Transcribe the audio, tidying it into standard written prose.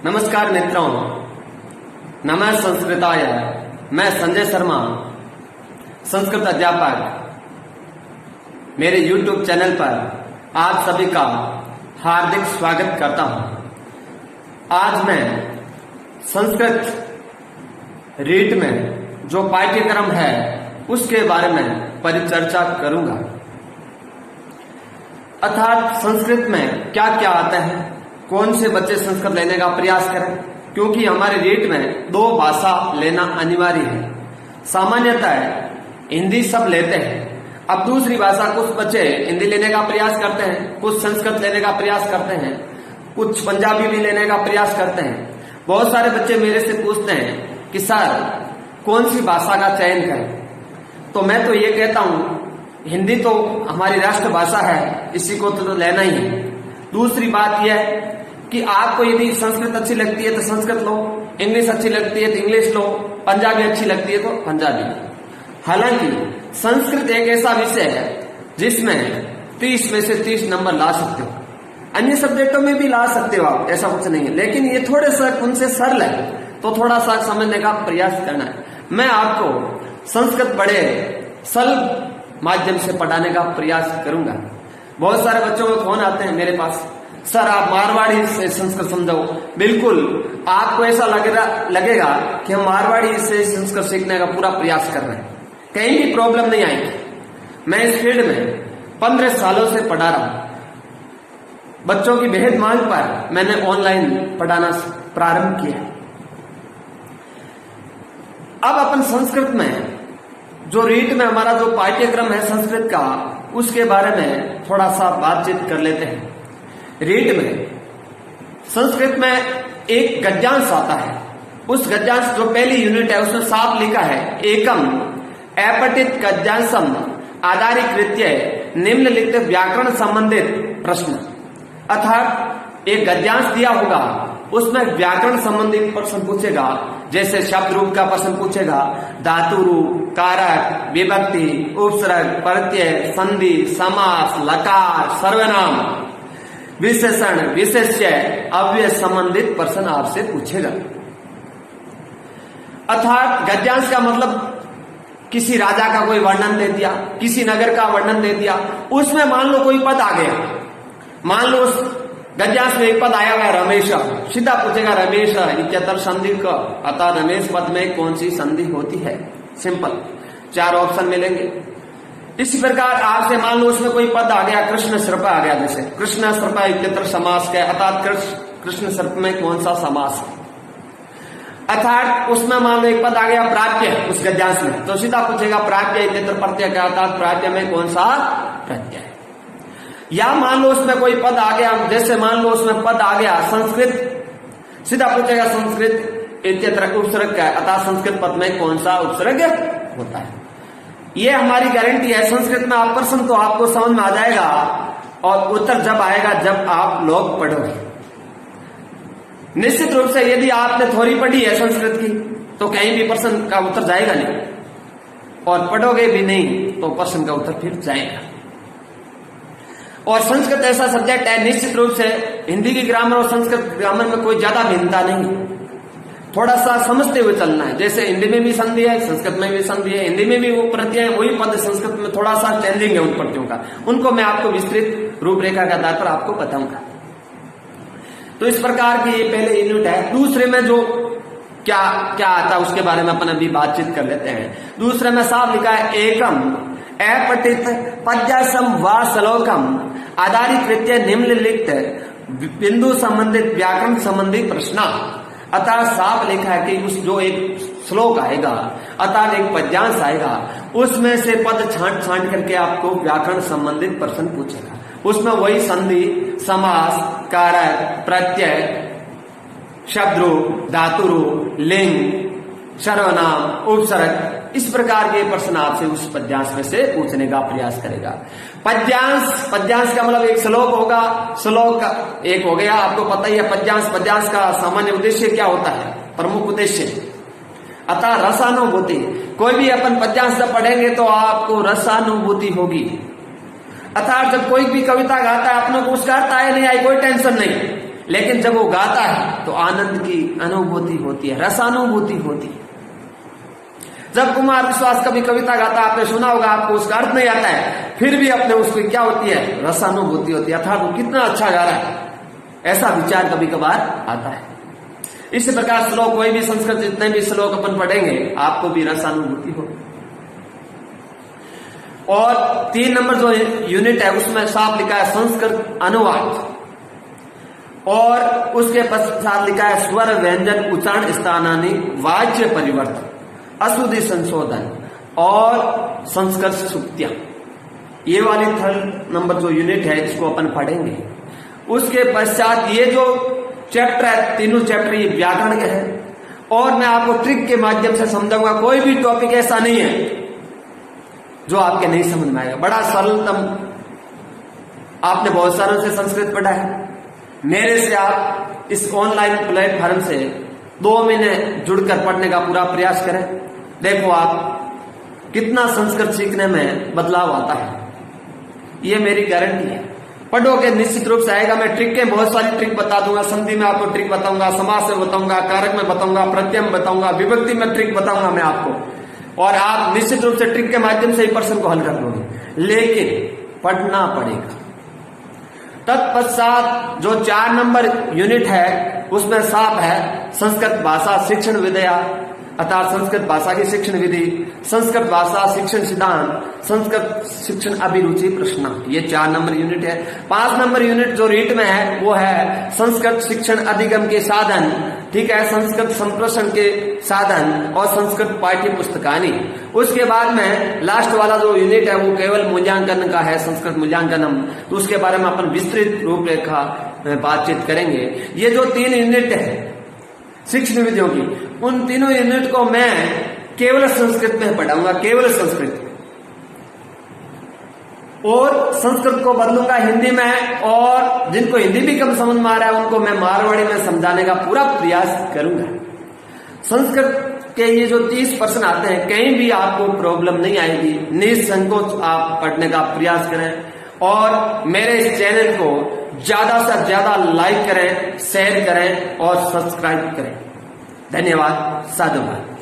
नमस्कार मित्रों, नमः संस्कृताय। मैं संजय शर्मा, संस्कृत अध्यापक, मेरे YouTube चैनल पर आप सभी का हार्दिक स्वागत करता हूं। आज मैं संस्कृत रीट में जो पाठ्यक्रम है उसके बारे में परिचर्चा करूंगा। अर्थात संस्कृत में क्या क्या आता है, कौन से बच्चे संस्कृत लेने का प्रयास करें, क्योंकि हमारे रीट में दो भाषा लेना अनिवार्य है। सामान्यतः हिंदी सब लेते हैं, अब दूसरी भाषा कुछ बच्चे हिंदी लेने का प्रयास करते हैं, कुछ संस्कृत लेने का प्रयास करते हैं, कुछ पंजाबी भी लेने का प्रयास करते हैं। बहुत सारे बच्चे मेरे से पूछते हैं कि सर कौन सी भाषा का चयन करें, तो मैं तो ये कहता हूं हिंदी तो हमारी राष्ट्रभाषा है, इसी को तो लेना ही है। दूसरी बात यह है कि आपको यदि संस्कृत अच्छी लगती है तो संस्कृत लो, इंग्लिश अच्छी लगती है तो इंग्लिश लो, पंजाबी अच्छी लगती है तो पंजाबी। हालांकि संस्कृत एक ऐसा विषय है जिसमें 30 में से 30 नंबर ला सकते हो, अन्य सब्जेक्टों में भी ला सकते हो आप, ऐसा कुछ नहीं है। लेकिन ये थोड़े सा उनसे सरल है तो थोड़ा सा समझने का प्रयास करना है। मैं आपको संस्कृत बड़े सरल माध्यम से पढ़ाने का प्रयास करूंगा। बहुत सारे बच्चों के फोन आते हैं मेरे पास, सर आप मारवाड़ी से संस्कृत समझाओ। बिल्कुल, आपको ऐसा लगेगा कि हम मारवाड़ी से संस्कृत सीखने का पूरा प्रयास कर रहे हैं, कहीं भी प्रॉब्लम नहीं आएगी। मैं इस फील्ड में 15 सालों से पढ़ा रहा हूं। बच्चों की बेहद मांग पर मैंने ऑनलाइन पढ़ाना प्रारंभ किया। अब अपन संस्कृत में जो रीट में हमारा जो पाठ्यक्रम है संस्कृत का, उसके बारे में थोड़ा सा बातचीत कर लेते हैं। रीट में संस्कृत में एक गद्यांश आता है। उस गद्यांश जो पहली यूनिट है उसमें साफ लिखा है, एकम अपठित गद्यांशम आधारीकृत्य निम्नलिखित व्याकरण संबंधित प्रश्न। अर्थात एक गद्यांश दिया होगा, उसमें व्याकरण संबंधित प्रश्न पूछेगा, जैसे शब्द रूप का प्रश्न पूछेगा, धातु रूप, कारक, विभक्ति, उपसर्ग, प्रत्यय, संधि, समास, लकार, सर्वनाम, विशेषण, विशेष्य, अव्यय संबंधित प्रश्न आपसे पूछेगा। अर्थात गद्यांश का मतलब किसी राजा का कोई वर्णन दे दिया, किसी नगर का वर्णन दे दिया, उसमें मान लो कोई पद आ गया, मान लो उस गद्यांश में एक पद आया हुआ रमेश, सीधा पूछेगा रमेश इत्यतर संधि का, अतः रमेश पद में कौन सी संधि होती है। सिंपल, 4 ऑप्शन मिलेंगे। इसी प्रकार आपसे मान लो उसमें कोई पद आ गया, कृष्ण सर्प आ गया, जैसे कृष्ण सर्प इत्यत्र समास का, अर्थात कृष्ण सर्प में कौन सा समास है। अर्थात उसमें मान लो एक पद आ गया प्राप्य उस गद्यांश में, तो सीधा पूछेगा प्राप्य इत्यत्र प्रत्यय का, अर्थात प्राप्य में कौन सा प्रत्यय है। या मान लो उसमें कोई पद आ गया, जैसे मान लो उसमें पद आ गया संस्कृत, सीधा पूछेगा संस्कृत इत्यत्र उपसर्ग का, अर्थात संस्कृत पद में कौन सा उपसर्ग होता है। ये हमारी गारंटी है। संस्कृत में आप प्रश्न तो आपको समझ में आ जाएगा और उत्तर जब आएगा जब आप लोग पढ़ोगे। निश्चित रूप से यदि आपने थोड़ी पढ़ी है संस्कृत की तो कहीं भी प्रश्न का उत्तर जाएगा नहीं, और पढ़ोगे भी नहीं तो प्रश्न का उत्तर फिर जाएगा। और संस्कृत ऐसा सब्जेक्ट है, निश्चित रूप से हिंदी की ग्रामर और संस्कृत ग्रामर में कोई ज्यादा भिन्नता नहीं, थोड़ा सा समझते हुए चलना है। जैसे हिंदी में भी संधि है, संस्कृत में भी संधि है, हिंदी में भी वो प्रत्यय वही पद, संस्कृत में थोड़ा सा चेंजिंग है उन प्रत्ययों का, उनको मैं आपको विस्तृत रूपरेखा के आधार पर आपको बताऊंगा। तो इस प्रकार की ये पहले यूनिट है। दूसरे में जो क्या क्या आता है उसके बारे में अपन अभी बातचीत कर लेते हैं। दूसरे में साफ लिखा है, एकम अपठित पद्यासम व श्लोकम आधारीकृत्य निम्नलिखित बिंदु संबंधित व्याकरण संबंधी प्रश्न। अतः साफ लिखा है कि उस जो एक श्लोक आएगा, अतः एक पद्यांश आएगा, उसमें से पद छांट छांट करके आपको व्याकरण संबंधित प्रश्न पूछेगा। उसमें वही संधि, समास, कारक, प्रत्यय, शब्द रूप, धातु रूप, लिंग, सर्वनाम, उपसर्ग, इस प्रकार के प्रश्न आपसे उस पद्यांश में से पूछने का प्रयास करेगा। पद्यांश का मतलब एक श्लोक होगा, श्लोक का एक हो गया, आपको पता ही है पद्यांश का सामान्य उद्देश्य क्या होता है, प्रमुख उद्देश्य, अतः रसानुभूति। कोई भी अपन पद्यांश जब पढ़ेंगे तो आपको रसानुभूति होगी। अर्थात जब कोई भी कविता गाता है अपने को उसका अर्थ आए नहीं आए कोई टेंशन नहीं, लेकिन जब वो गाता है तो आनंद की अनुभूति होती है, रसानुभूति होती है। जब कुमार विश्वास कभी कविता गाता है, आपने सुना होगा, आपको उसका अर्थ नहीं आता है, फिर भी अपने उसको क्या होती है, रसानुभूति होती है, अर्थात वो कितना अच्छा गा रहा है, ऐसा विचार कभी कभार आता है। इसी प्रकार श्लोक, कोई भी संस्कृत जितने भी श्लोक अपन पढ़ेंगे आपको भी रसानुभूति हो। और 3 नंबर जो यूनिट है उसमें साफ लिखा है संस्कृत अनुवाद, और उसके पश्चात लिखा है स्वर व्यंजन उच्चारण स्थानानि वाच्य परिवर्तन, अशुद्धि संशोधन और संस्कृत सुक्तियां। ये वाली 3rd नंबर जो यूनिट है इसको अपन पढ़ेंगे। उसके पश्चात ये जो चैप्टर है, तीनों चैप्टर ये व्याकरण के हैं, और मैं आपको ट्रिक के माध्यम से समझाऊंगा। कोई भी टॉपिक ऐसा नहीं है जो आपके नहीं समझ में आएगा, बड़ा सरलतम। आपने बहुत सारों से संस्कृत पढ़ा है, मेरे से आप इस ऑनलाइन प्लेटफॉर्म से 2 महीने जुड़कर पढ़ने का पूरा प्रयास करें, देखो आप कितना संस्कृत सीखने में बदलाव आता है, ये मेरी गारंटी है। पढ़ोगे निश्चित रूप से आएगा। मैं ट्रिक के बहुत सारी ट्रिक बता दूंगा, संधि में आपको ट्रिक बताऊंगा, समास में बताऊंगा, कारक में बताऊंगा, प्रत्यय में बताऊंगा, विभक्ति में ट्रिक बताऊंगा मैं आपको, और आप निश्चित रूप से ट्रिक के माध्यम से ही प्रश्न को हल कर लोगे, लेकिन पढ़ना पड़ेगा। तत्पश्चात जो 4 नंबर यूनिट है उसमें साफ है संस्कृत भाषा शिक्षण विद्या, अर्थात संस्कृत भाषा की शिक्षण विधि, संस्कृत भाषा शिक्षण सिद्धांत, संस्कृत शिक्षण अभिरुचि प्रश्न, ये 4 नंबर यूनिट है। 5 नंबर यूनिट जो रीट में है वो है संस्कृत शिक्षण अधिगम के साधन, ठीक है, संस्कृत संप्रेषण के साधन और संस्कृत पाठ्य पुस्तकानी। उसके बाद में लास्ट वाला जो यूनिट है वो केवल मूल्यांकन का है, संस्कृत मूल्यांकनम, तो उसके बारे में अपन विस्तृत रूपरेखा में बातचीत करेंगे। ये जो 3 यूनिट है शिक्षण विधियों की, उन तीनों यूनिट को मैं केवल संस्कृत में पढ़ाऊंगा, केवल संस्कृत, और संस्कृत को बदलूंगा हिंदी में, और जिनको हिंदी भी कम समझ में आ रहा है उनको मैं मारवाड़ी में समझाने का पूरा प्रयास करूंगा। संस्कृत के ये जो 30 प्रश्न आते हैं, कहीं भी आपको प्रॉब्लम नहीं आएगी, निसंकोच आप पढ़ने का प्रयास करें, और मेरे इस चैनल को ज्यादा से ज्यादा लाइक करें, शेयर करें और सब्सक्राइब करें। धन्यवाद, साधुवाद।